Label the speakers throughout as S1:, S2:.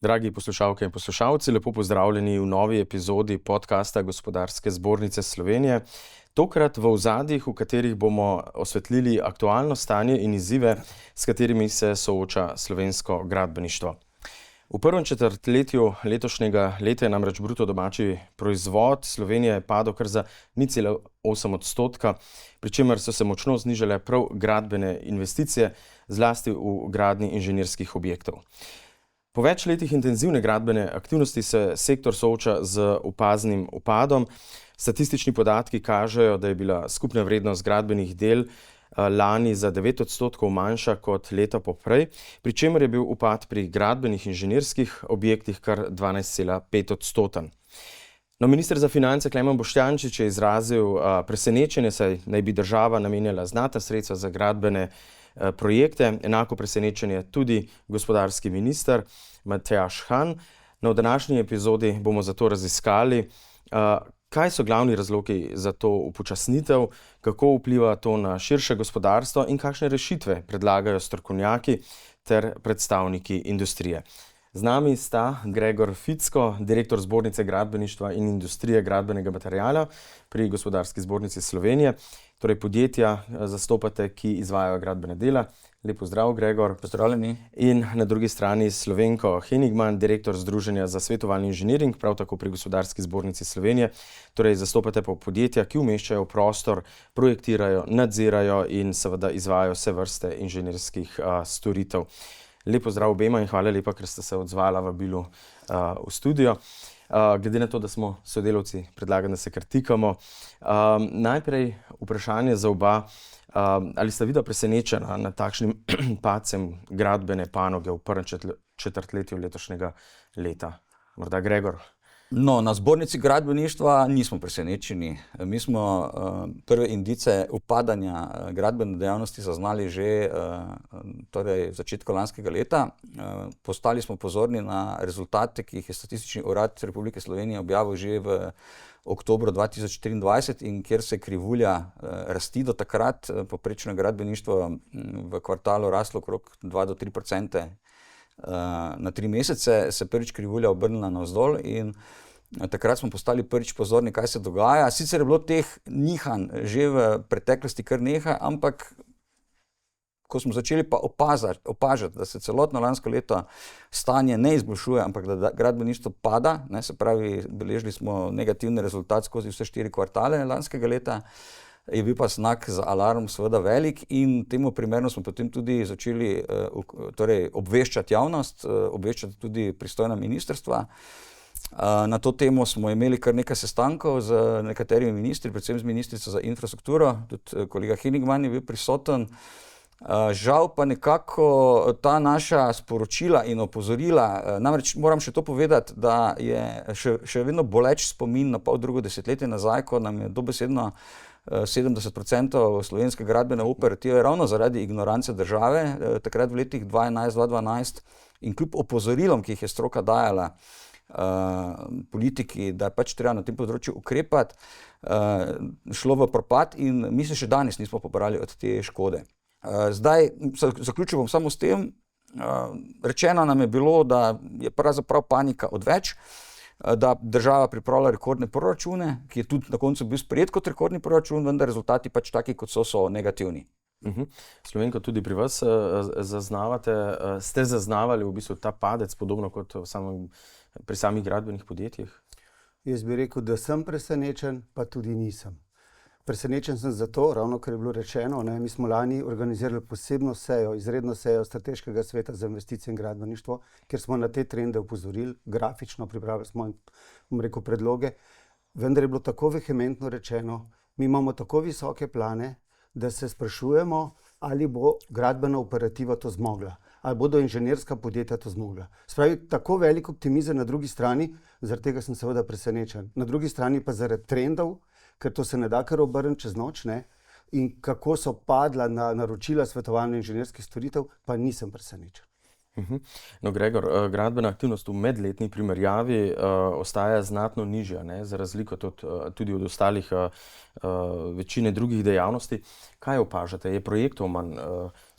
S1: Dragi poslušalke in poslušalci, lepo pozdravljeni v novi epizodi podcasta Gospodarske zbornice Slovenije. Tokrat v ozadjih, v katerih bomo osvetlili aktualno stanje in izzive, s katerimi se sooča slovensko gradbeništvo. V prvem četrtletju letošnjega leta je namreč bruto domači proizvod Slovenije padel kar za 0,8%, pri čemer so se močno znižale prav gradbene investicije, zlasti v gradnji inženirskih objektov. Po več letih intenzivne gradbene aktivnosti se sektor sooča z opaznim upadom. Statistični podatki kažejo, da je bila skupna vrednost gradbenih del lani za 9% manjša kot leta poprej, pri čemer je bil upad pri gradbenih inženirskih objektih kar 12,5%. No, minister za finance Klemen Boštjančič je izrazil presenečenje, saj naj bi država namenjala znatna sredstva za gradbene projekte. Enako presenečen je tudi gospodarski minister Matjaž Han. Na današnji epizodi bomo zato raziskali, kaj so glavni razlogi za to upočasnitev, kako vpliva to na širše gospodarstvo in kakšne rešitve predlagajo strokovnjaki ter predstavniki industrije. Z nami sta Gregor Ficko, direktor Zbornice gradbeništva in industrije gradbenega materiala pri Gospodarski zbornici Slovenije. Torej podjetja zastopate, ki izvajajo gradbene dela. Lep pozdrav, Gregor.
S2: Pozdravljeni.
S1: In na drugi strani Slovenko Henigman, direktor Združenja za svetovalni inženiring, prav tako pri Gospodarski zbornici Slovenije. Torej zastopate pa podjetja, ki umeščajo v prostor, projektirajo, nadzirajo in seveda izvajajo vse vrste inženirskih storitev. Lep pozdrav obema in hvala lepa, ker ste se odzvala vabilu v studio. Glede na to, da smo sodelavci, predlagam, da se kar tikamo. Najprej vprašanje za oba. Ali sta vidva presenečena nad takšnim padcem gradbene panoge v prvem četrtletju letošnjega leta? Morda Gregor?
S2: No, na zbornici gradbeništva nismo presenečeni. Mi smo prve indice upadanja gradbene dejavnosti zaznali že v začetku lanskega leta. Postali smo pozorni na rezultate, ki jih je Statistični urad Republike Slovenije objavil že v oktobru 2023 in kjer se krivulja rasti do takrat. Povprečno gradbeništvo v kvartalu raslo okrog 2 do 3%. Na 3 mesece se prvič krivulja obrnila navzdol in takrat smo postali prvič pozorni, kaj se dogaja. Sicer je bilo teh nihanj že v preteklosti kar nekaj, ampak ko smo začeli pa opažati, da se celotno lansko leto stanje ne izboljšuje, ampak da gradbeništvo pada, se pravi, beležili smo negativni rezultat skozi vse 4 kvartale lanskega leta, je bil pa znak za alarm seveda velik in temu primerno smo potem tudi začeli obveščati javnost, obveščati tudi pristojna ministrstva. Na to temo smo imeli kar nekaj sestankov z nekaterimi ministri, predvsem z ministrico za infrastrukturo, tudi kolega Henigman je bil prisoten. Žal pa nekako ta naša sporočila in opozorila, namreč moram še to povedati, da je še vedno boleč spomin na pol drugo desetletje nazaj, ko nam je dobesedno 70% slovenske gradbene operative ravno zaradi ignorance države, takrat v letih 2011-2012 in kljub opozorilom, ki jih je stroka dajala politiki, da je pač treba na tem področju ukrepati, šlo v propad in mi se še danes nismo pobrali od te škode. Zdaj, zaključil bom samo s tem, rečeno nam je bilo, da je pravzaprav panika odveč, da država pripravlja rekordne proračune, ki je tudi na koncu bil sprejet kot rekordni proračun, vendar rezultati pač taki, kot so negativni.
S1: Slovenko, tudi pri vas ste zaznavali v bistvu ta padec, podobno kot pri samih gradbenih podjetjih?
S3: Jaz bi rekel, da sem presenečen, pa tudi nisem. Presenečen sem zato, ravno kar je bilo rečeno, mi smo lani organizirali posebno sejo, izredno sejo Strateškega sveta za investicije in gradbeništvo, kjer smo na te trende opozorili, grafično pripravili smo, predloge, vendar je bilo tako vehementno rečeno, mi imamo tako visoke plane, da se sprašujemo, ali bo gradbena operativa to zmogla, ali bodo inženirska podjetja to zmogla. Spravi, tako velik optimizem na drugi strani, zaradi tega sem seveda presenečen. Na drugi strani pa zaradi trendov, ker to se ne da kar obrniti čez noč, in kako so padla na naročila svetovalno inženirskih storitev, pa nisem presenečen.
S1: No, Gregor, gradbena aktivnost v medletni primerjavi ostaja znatno nižja, za razliko tudi od ostalih večine drugih dejavnosti. Kaj opažate? Je projektov manj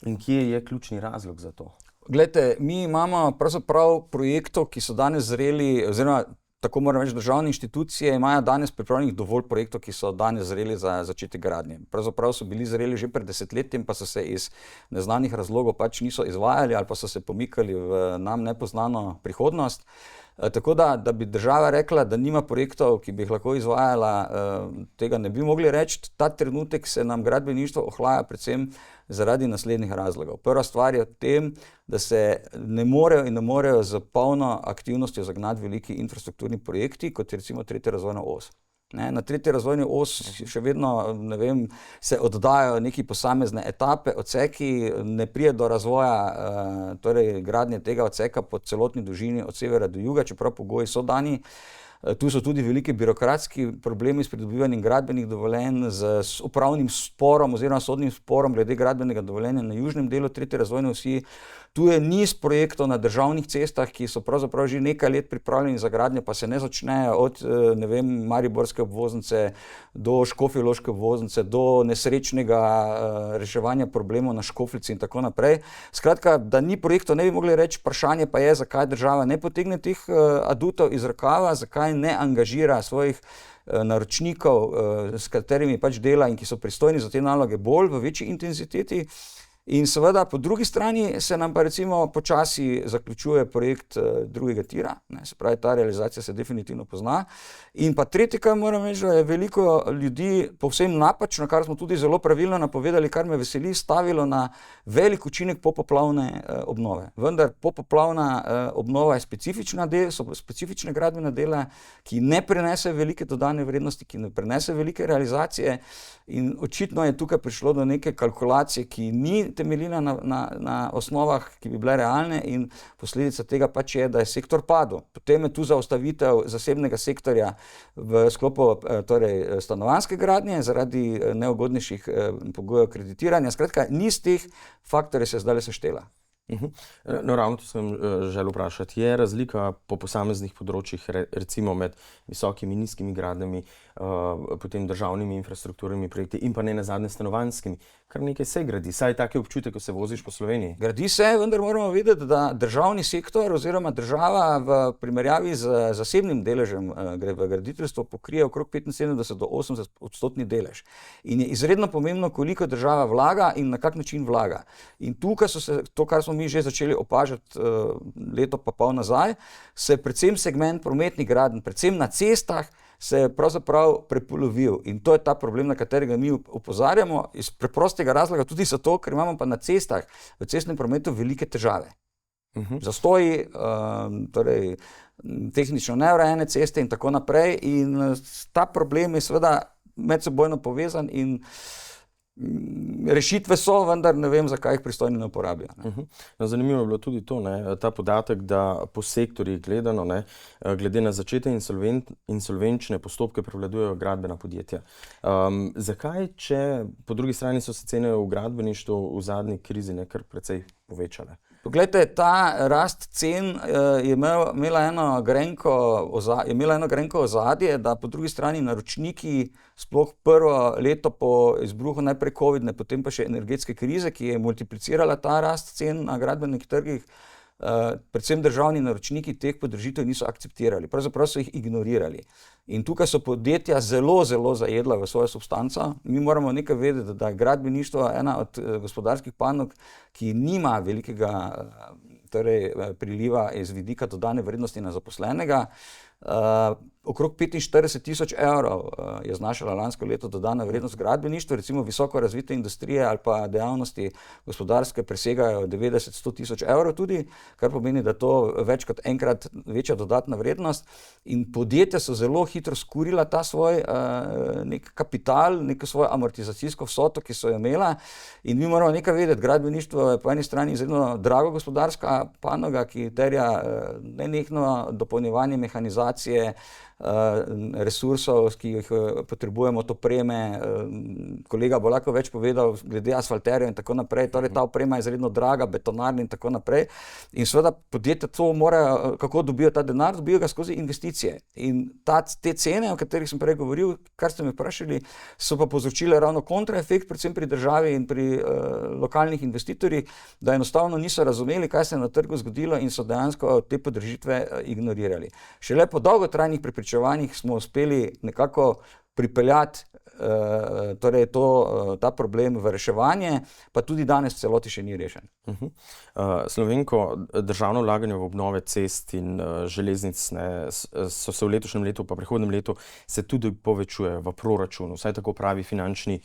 S1: in kje je ključni razlog za to?
S2: Glejte, mi imamo pravzaprav projektov, ki so danes zreli, oziroma tako moram reči, državne inštitucije imajo danes pripravljenih dovolj projektov, ki so danes zreli za začetek gradnje. Pravzaprav so bili zreli že pred desetletjem, pa so se iz neznanih razlogov pač niso izvajali ali pa so se pomikali v nam nepoznano prihodnost. Tako da bi država rekla, da nima projektov, ki bi jih lahko izvajala, tega ne bi mogli reči. Ta trenutek se nam gradbeništvo ohlaja predvsem zaradi naslednjih razlogov. Prva stvar je v tem, da se ne morejo z polno aktivnostjo zagnati veliki infrastrukturni projekti, kot je recimo 3. razvojna os. Na 3. razvojni os še vedno, se oddajajo neki posamezne etape, odseki, ne pride do razvoja, torej gradnje tega odseka po celotni dolžini od severa do juga, čeprav pogoji so dani. Tu so tudi veliki birokratski problemi s pridobivanjem gradbenih dovoljenj, z upravnim sporom oziroma sodnim sporom glede gradbenega dovoljenja na južnem delu 3. razvojne osi. Tu je niz projektov na državnih cestah, ki so pravzaprav že nekaj let pripravljeni za gradnjo, pa se ne začnejo od Mariborske obvoznice do Škofjeloške obvoznice, do nesrečnega reševanja problemov na Škofljici in tako naprej. Skratka, da ni projektov, ne bi mogli reči, vprašanje pa je, zakaj država ne potegne teh adutov iz rokava, zakaj ne angažira svojih naročnikov, s katerimi pač dela in ki so pristojni za te naloge bolj v večji intenziteti. In seveda po drugi strani se nam pa recimo počasi zaključuje projekt drugega tira, se pravi, ta realizacija se definitivno pozna. In pa tretji, kar moram reči, da je veliko ljudi povsem napačno, kar smo tudi zelo pravilno napovedali, kar me veseli, stavilo na velik učinek popoplavne obnove. Vendar popoplavna obnova je specifična so specifične gradbene dela, ki ne prenesejo velike dodane vrednosti, ki ne prenesejo velike realizacije, in očitno je tukaj prišlo do neke kalkulacije, ki ni temeljina na osnovah, ki bi bile realne, in posledica tega pač je, da je sektor padel. Potem je tu zaustavitev zasebnega sektorja v sklopu stanovanjske gradnje zaradi neugodnejših pogojev kreditiranja. Skratka, niz teh faktorjev se zdaj seštela.
S1: No, ravno to sem želel vprašati. Je razlika po posameznih področjih, recimo med visokimi in nizkimi gradnjami, potem državnimi infrastrukturnimi projekti in pa ne nazadnje stanovanjskimi? Kar nekaj se gradi, saj tak je občutek, ko se voziš po Sloveniji.
S2: Gradi se, vendar moramo vedeti, da državni sektor oziroma država v primerjavi z zasebnim deležem v graditeljstvu pokrije okrog 75 do 80% delež. In je izredno pomembno, koliko država vlaga in na kak način vlaga. In tukaj to, kar smo mi že začeli opažati leto pa pol nazaj, se predvsem segment prometnih gradenj, predvsem na cestah, se je pravzaprav prepolovil. In to je ta problem, na katerega mi opozarjamo, iz preprostega razloga, tudi zato, ker imamo pa na cestah, v cestnem prometu velike težave. Zastoji, torej tehnično neurejene ceste in tako naprej. In ta problem je seveda medsebojno povezan in rešitve so, vendar ne vem, zakaj jih pristojni ne uporabljajo.
S1: No, zanimivo je bilo tudi to, ta podatek, da po sektorjih gledano, glede na začete insolvenčne postopke prevladujejo gradbena podjetja. Zakaj, če po drugi strani so se cene v gradbeništvu v zadnji krizi kar precej povečale?
S2: Poglejte, ta rast cen je imela eno grenko ozadje, da po drugi strani naročniki, sploh prvo leto po izbruhu najprej covidne, potem pa še energetske krize, ki je multiplicirala ta rast cen na gradbenih trgih, predvsem državni naročniki teh podražitev niso akceptirali, pravzaprav so jih ignorirali. In tukaj so podjetja zelo zajedla v svojo substanco. Mi moramo nekaj vedeti, da je gradbeništvo ena od gospodarskih panog, ki nima velikega priliva iz vidika dodane vrednosti na zaposlenega. Okrog 45.000 evrov je znašala lansko leto dodana vrednost gradbeništva, recimo visoko razvite industrije ali pa dejavnosti gospodarske presegajo 90-100.000 evrov tudi, kar pomeni, da to več kot enkrat večja dodatna vrednost. In podjetja so zelo hitro skurila ta svoj nek kapital, neko svojo amortizacijsko vsoto, ki so jo imela. In mi moramo nekaj vedeti, gradbeništvo je po eni strani izredno drago gospodarska panoga, ki terja nenehno dopolnjevanje mehanizacije, resursov, ki jih potrebujemo, od opreme. Kolega bo lahko več povedal glede asfalterjev in tako naprej. Torej, ta oprema je izredno draga, betonarna in tako naprej. In seveda podjetja to morajo, kako dobijo ta denar, dobijo ga skozi investicije. In te cene, o katerih sem prej govoril, kar ste me vprašali, so pa povzročile ravno kontraefekt, predvsem pri državi in pri lokalnih investitorjih, da enostavno niso razumeli, kaj se je na trgu zgodilo in so dejansko te podražitve ignorirali. Šele po dolgotrajnih prepričevanjih smo uspeli nekako pripeljati ta problem v reševanje, pa tudi danes v celoti še ni rešen.
S1: Slovenko, državno vlaganje v obnove cest in železnic so se v letošnjem letu, pa prihodnjem letu, se tudi povečujejo v proračunu, vsaj tako pravi finančni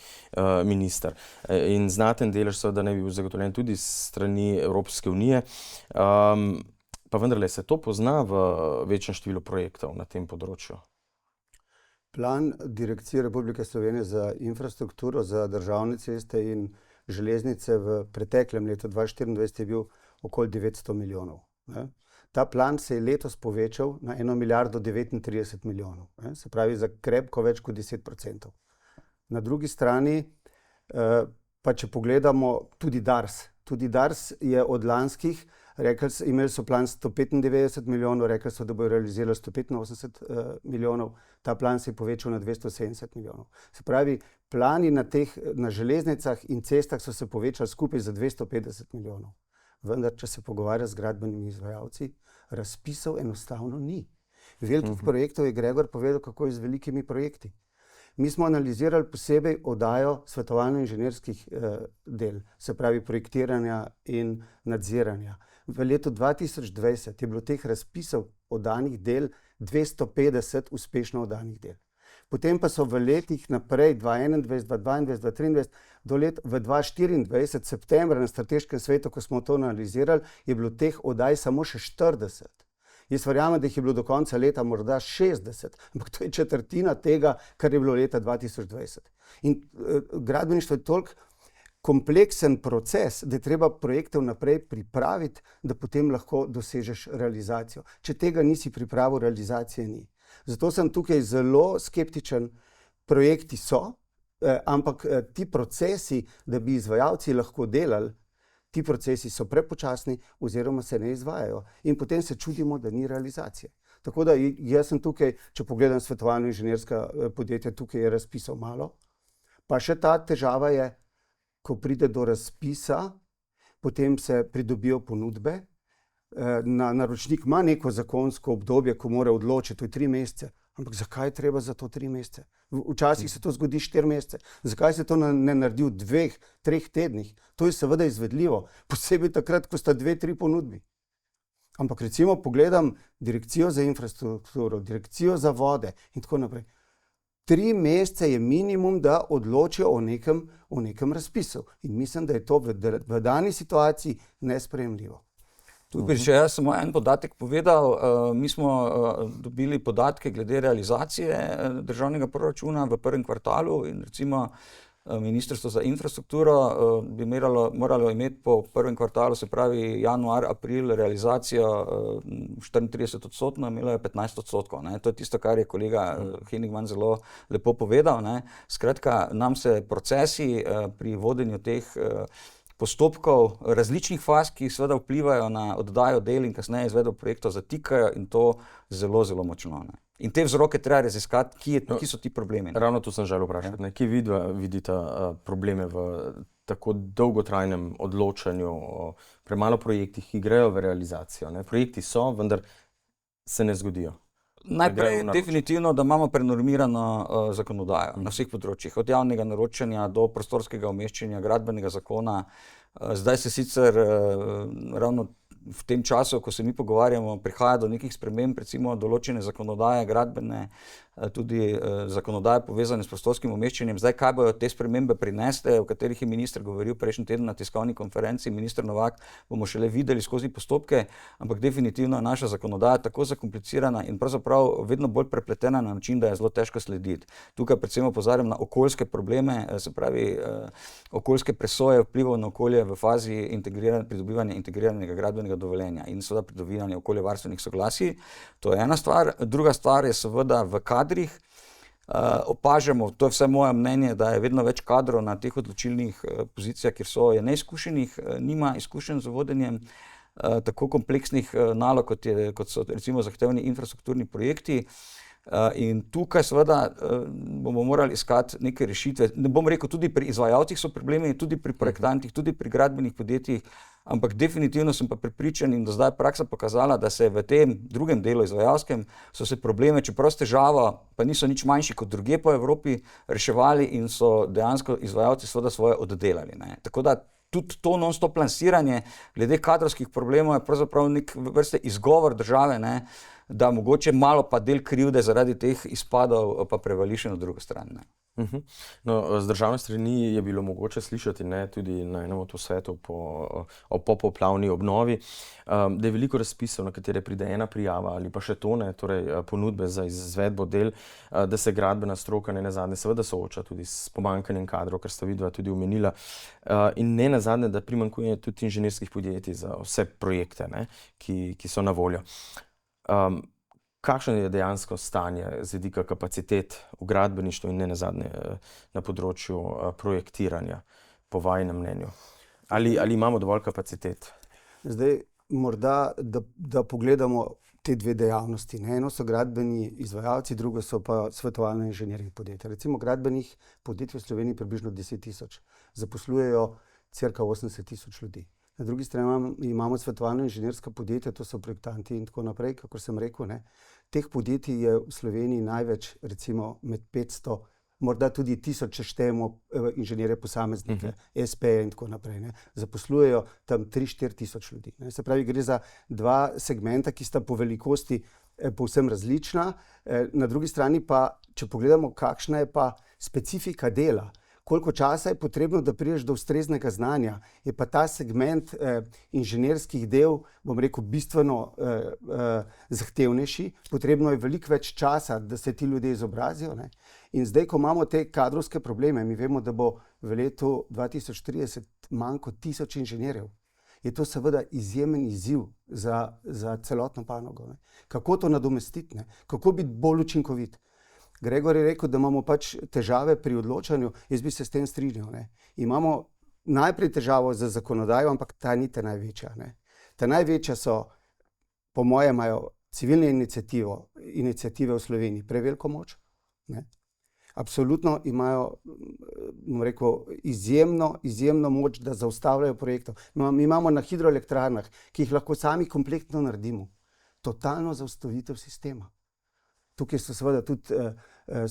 S1: minister. In znaten delež seveda naj bi bil zagotovljen tudi s strani Evropske unije. Pa vendarle se to pozna v večjem številu projektov na tem področju.
S3: Plan Direkcije Republike Slovenije za infrastrukturo, za državne ceste in železnice v preteklem letu 2024 je bil okoli 900 milijonov. Ne? Ta plan se je letos povečal na 1 milijardo 39 milijonov. Ne? Se pravi za krepko več kot 10%. Na drugi strani, pa če pogledamo tudi DARS. Tudi DARS je od lanskih, imeli so plan 195 milijonov, rekli so, da bojo realizirali 185 milijonov, ta plan se je povečal na 270 milijonov. Se pravi, plani na železnicah in cestah so se povečali skupaj za 250 milijonov. Vendar, če se pogovarja z gradbenimi izvajalci, razpisov enostavno ni. Velikih projektov je Gregor povedal, kako je z velikimi projekti. Mi smo analizirali posebej oddajo svetovalno-inženirskih del, se pravi projektiranja in nadziranja. V letu 2020 je bilo teh razpisov oddanih del 250 uspešno oddanih del. Potem pa so v letih naprej, 2021, 2022, 2023, v 2024, septembra na strateškem svetu, ko smo to analizirali, je bilo teh oddaj samo še 40. Jaz verjamem, da jih je bilo do konca leta morda 60, ampak to je četrtina tega, kar je bilo leta 2020. In gradbeništvo je toliko kompleksen proces, da je treba projekte vnaprej pripraviti, da potem lahko dosežeš realizacijo. Če tega nisi pripravil, realizacije ni. Zato sem tukaj zelo skeptičen. Projekti so, ampak ti procesi, da bi izvajalci lahko delali, ti procesi so prepočasni oziroma se ne izvajajo. In potem se čudimo, da ni realizacije. Tako da jaz sem tukaj, če pogledam svetovalno-inženirska podjetja, tukaj je razpisov malo. Pa še ta težava je, ko pride do razpisa, potem se pridobijo ponudbe. Naročnik ima neko zakonsko obdobje, ko mora odločiti, to je 3 mesece. Ampak zakaj je treba za to 3 mesece? Včasih se to zgodi 4 mesece. Zakaj se to ne naredi v 2-3 tednih? To je seveda izvedljivo, posebej takrat, ko sta 2-3 ponudbi. Ampak recimo pogledam Direkcijo za infrastrukturo, Direkcijo za vode in tako naprej. 3 mesece je minimum, da odločijo o nekem razpisu. In mislim, da je to v dani situaciji nesprejemljivo.
S2: Tu bi še jaz samo en podatek povedal. Mi smo dobili podatke glede realizacije državnega proračuna v prvem kvartalu in recimo Ministrstvo za infrastrukturo bi moralo imeti po prvem kvartalu, se pravi januar, april, realizacijo 34%, imelo je 15%. Ne? To je tisto, kar je kolega Henigman zelo lepo povedal. Ne? Skratka, nam se procesi pri vodenju teh postopkov različnih faz, ki seveda vplivajo na oddajo del in kasneje izvedbo projektov, zatikajo in to zelo, zelo močno. Ne? In te vzroke treba raziskati, ki so ti problemi.
S1: Ravno to sem želel vprašati. Kje vidite probleme v tako dolgotrajnem odločanju o premalo projektih, ki grejo v realizacijo? Ne? Projekti so, vendar se ne zgodijo.
S2: Najprej definitivno, da imamo prenormirano zakonodajo na vseh področjih, od javnega naročanja do prostorskega umeščanja, gradbenega zakona. Zdaj se sicer ravno v tem času, ko se mi pogovarjamo, prihaja do nekih sprememb, recimo določene zakonodaje, gradbene, tudi zakonodaje povezane s prostorskim umeščanjem. Zdaj, kaj bojo te spremembe prinesle, o katerih je minister govoril prejšnji teden na tiskovni konferenci, minister Novak, bomo šele videli skozi postopke, ampak definitivno je naša zakonodaja tako zakomplicirana in pravzaprav vedno bolj prepletena na način, da je zelo težko slediti. Tukaj predvsem opozarjam na okoljske probleme, se pravi okoljske presoje vplivov na okolje v fazi pridobivanja integriranega gradbenega dovoljenja in seveda pridobivanja okoljevarstvenih soglasij. To je ena stvar. Druga stvar je seveda v kadrih. Opažamo, to je vse moje mnenje, da je vedno več kadrov na teh odločilnih pozicijah, kjer je neizkušenih, nima izkušenj z vodenjem tako kompleksnih nalog, kot so recimo zahtevni infrastrukturni projekti. In tukaj seveda bomo morali iskati neke rešitve. Ne bom rekel, tudi pri izvajalcih so problemi, tudi pri projektantih, tudi pri gradbenih podjetjih, ampak definitivno sem pa prepričan in do zdaj praksa pokazala, da se v tem drugem delu izvajalskem so se probleme, čeprav s težavo, pa niso nič manjši kot drugje po Evropi, reševali in so dejansko izvajalci seveda svoje oddelali. Tako da tudi to non-stop lansiranje glede kadrovskih problemov je pravzaprav nek vrste izgovor države, da mogoče malo pa del krivde zaradi teh izpadov pa prevali še na drugo stran.
S1: No, z državne strani je bilo mogoče slišati, tudi na enem od posvetov o popoplavni obnovi, da je veliko razpisov, na katere pride ena prijava ali pa še to, torej ponudbe za izvedbo del, da se gradbena stroka nenazadnje seveda sooča tudi s pomanjkanjem kadrov, kar sta vidva tudi omenila, in nenazadnje, da primanjkuje tudi inženirskih podjetij za vse projekte, ki so na voljo. Kakšno je dejansko stanje z vidika kapacitet v gradbeništvu in nenazadnje na področju projektiranja, po vajinem mnenju? Ali imamo dovolj kapacitet?
S3: Zdaj, morda, da pogledamo te dve dejavnosti. Eno so gradbeni izvajalci, drugo so pa svetovalne inženirji podjetja. Recimo gradbenih podjetij v Sloveniji približno 10.000. Zaposlujejo cirka 80.000 ljudi. Na drugi strani imamo svetovalno inženirska podjetja, to so projektanti in tako naprej, kako sem rekel. Teh podjetij je v Sloveniji največ, recimo med 500, morda tudi 1000, če štejemo inženirje posameznike, SP-je in tako naprej. Zaposlujejo tam 3-4 tisoč ljudi. Se pravi, gre za dva segmenta, ki sta po velikosti povsem različna. Na drugi strani pa, če pogledamo, kakšna je pa specifika dela, koliko časa je potrebno, da prideš do ustreznega znanja, je pa ta segment inženirskih del, bom rekel, bistveno zahtevnejši. Potrebno je veliko več časa, da se ti ljudje izobrazijo. In zdaj, ko imamo te kadrovske probleme, mi vemo, da bo v letu 2030 manj kot 1000 inženirjev. Je to seveda izjemen izziv za celotno panogo. Kako to nadomestiti? Kako biti bolj učinkovit? Gregor je rekel, da imamo pač težave pri odločanju, jaz bi se s tem strinjal. Imamo najprej težavo z zakonodajo, ampak ta ni ta največja. Ta največja so, po mojem, imajo civilne iniciative v Sloveniji preveliko moč. Absolutno imajo, bom rekel, izjemno moč, da zaustavljajo projektov. Mi imamo na hidroelektrarnah, ki jih lahko sami kompletno naredimo, totalno zaustavitev sistema. Tukaj so seveda tudi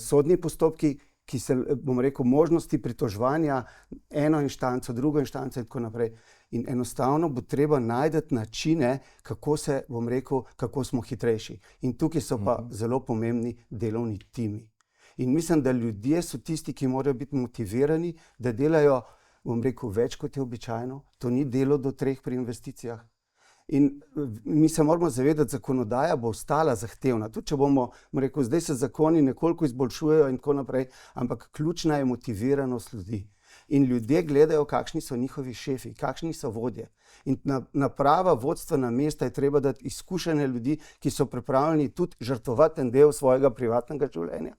S3: sodni postopki, ki se, bom rekel, možnosti pritoževanja eno inštanco, drugo inštanco in tako naprej. In enostavno bo treba najti načine, kako se, bom rekel, kako smo hitrejši. In tukaj so pa zelo pomembni delovni timi. In mislim, da ljudje so tisti, ki morajo biti motivirani, da delajo, bom rekel, več kot je običajno. To ni delo do 3 pri investicijah. In mi se moramo zavedati, zakonodaja bo ostala zahtevna. Tudi če bomo rekel, zdaj se zakoni nekoliko izboljšujejo in tako naprej, ampak ključna je motiviranost ljudi. In ljudje gledajo, kakšni so njihovi šefi, kakšni so vodje. In na prava vodstvena mesta je treba dati izkušene ljudi, ki so pripravljeni tudi žrtvovati en del svojega privatnega življenja,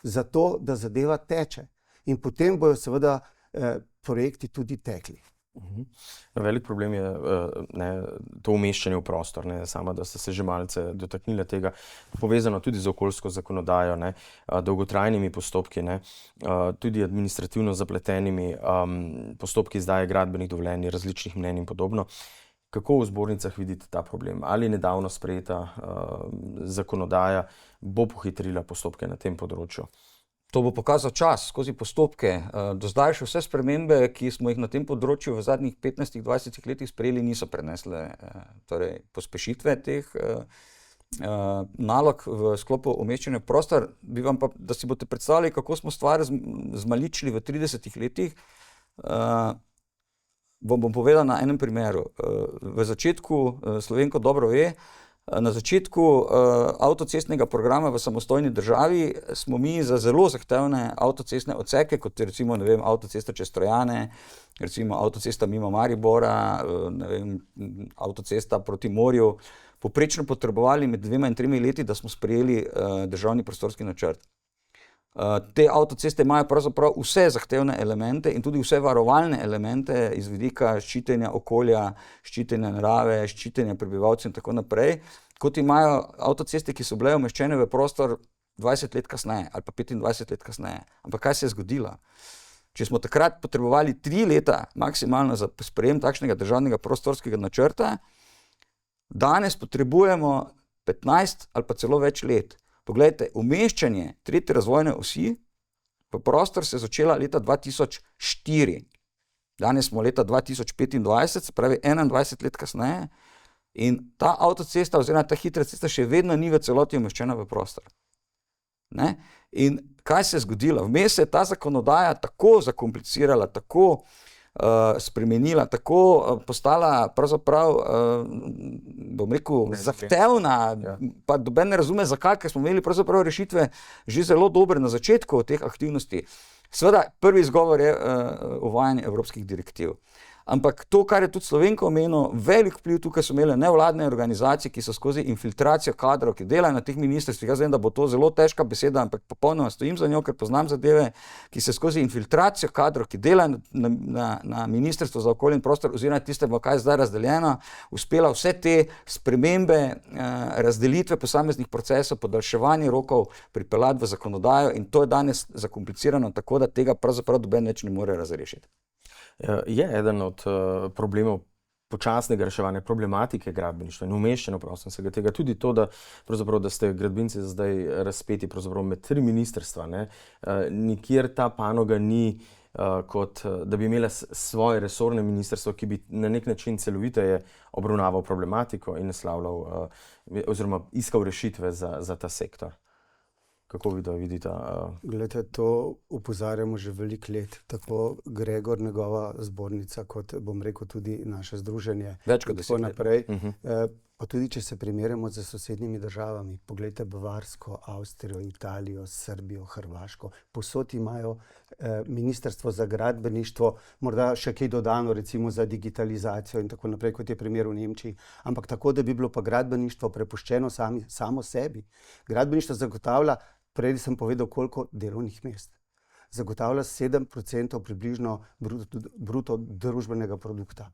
S3: zato da zadeva teče. In potem bojo seveda projekti tudi tekli.
S1: Velik problem je to umeščanje v prostor, sama, da ste se že malce dotaknili tega, povezano tudi z okoljsko zakonodajo, dolgotrajnimi postopki, tudi administrativno zapletenimi postopki izdaje gradbenih dovoljenj, različnih mnenj in podobno. Kako v zbornicah vidite ta problem? Ali nedavno sprejeta zakonodaja bo pohitrila postopke na tem področju?
S2: To bo pokazal čas skozi postopke. Do zdaj še vse spremembe, ki smo jih na tem področju v zadnjih 15-20 letih sprejeli, niso prenesle pospešitve teh nalog v sklopu umeščanja v prostor, bi vam pa, da si boste predstavljali, kako smo stvar zmaličili v 30 letih, bom povedal na enem primeru. V začetku, Slovenko dobro ve, na začetku avtocestnega programa v samostojni državi smo mi za zelo zahtevne avtocestne odseke, kot je recimo, ne vem, avtocesta čez Trojane, recimo avtocesta mimo Maribora, ne vem, avtocesta proti morju, poprečno potrebovali med 2 in 3 leti, da smo sprejeli državni prostorski načrt. Te avtoceste imajo pravzaprav vse zahtevne elemente in tudi vse varovalne elemente iz vidika ščitenja okolja, ščitenja narave, ščitenja prebivalcev in tako naprej, kot imajo avtoceste, ki so bile umeščene v prostor 20 let kasneje ali pa 25 let kasneje. Ampak kaj se je zgodilo? Če smo takrat potrebovali 3 leta maksimalno za sprejem takšnega državnega prostorskega načrta, danes potrebujemo 15 ali pa celo več let. Poglejte, umeščanje 3. razvojne osi v prostor se je začela leta 2004. Danes smo leta 2025, se pravi 21 let kasneje, in ta avtocesta oziroma ta hitra cesta še vedno ni v celoti umeščena v prostor. Ne? In kaj se je zgodilo? Vmes se je ta zakonodaja tako zakomplicirala, tako spremenila, tako postala pravzaprav, bom rekel, zahtevna, pa noben ne razume zakaj, ker smo imeli pravzaprav rešitve že zelo dobre na začetku teh aktivnosti. Seveda, prvi izgovor je uvajanje evropskih direktiv. Ampak to, kar je tudi Slovenko omenil, velik vpliv tukaj so imele nevladne organizacije, ki so skozi infiltracijo kadrov, ki delajo na teh ministrstvih. Jaz vem, da bo to zelo težka beseda, ampak popolnoma stojim za njo, ker poznam zadeve, ki se skozi infiltracijo kadrov, ki delajo na Ministrstvu za okolje in prostor, oziroma tistemu, kaj je zdaj razdeljeno, uspela vse te spremembe, razdelitve posameznih procesov, podaljševanje rokov pripeljati v zakonodajo, in to je danes zakomplicirano tako, da tega pravzaprav noben več ne more razrešiti.
S1: Je eden od problemov počasnega reševanja problematike gradbeništva in umeščanja v prostor tega tudi to, da ste gradbinci zdaj razpeti med 3 ministrstva. Nikjer ta panoga ni kot da bi imela svoje resorne ministrstvo, ki bi na nek način celoviteje obravnaval problematiko in naslavljal oziroma iskal rešitve za ta sektor. Kako vi to vidite?
S3: Glede, to opozarjamo že veliko let, tako Gregor, njegova zbornica, kot bom rekel tudi naše združenje.
S2: Več kot 10
S3: naprej. Pa tudi, če se primerjamo z sosednjimi državami, poglejte Bavarsko, Avstrijo, Italijo, Srbijo, Hrvaško, povsod imajo ministrstvo za gradbeništvo, morda še kaj dodano recimo za digitalizacijo in tako naprej, kot je primer v Nemčiji, ampak tako, da bi bilo pa gradbeništvo prepuščeno samo sebi. Gradbeništvo zagotavlja, prej sem povedal, koliko delovnih mest. Zagotavlja 7% približno bruto družbenega produkta.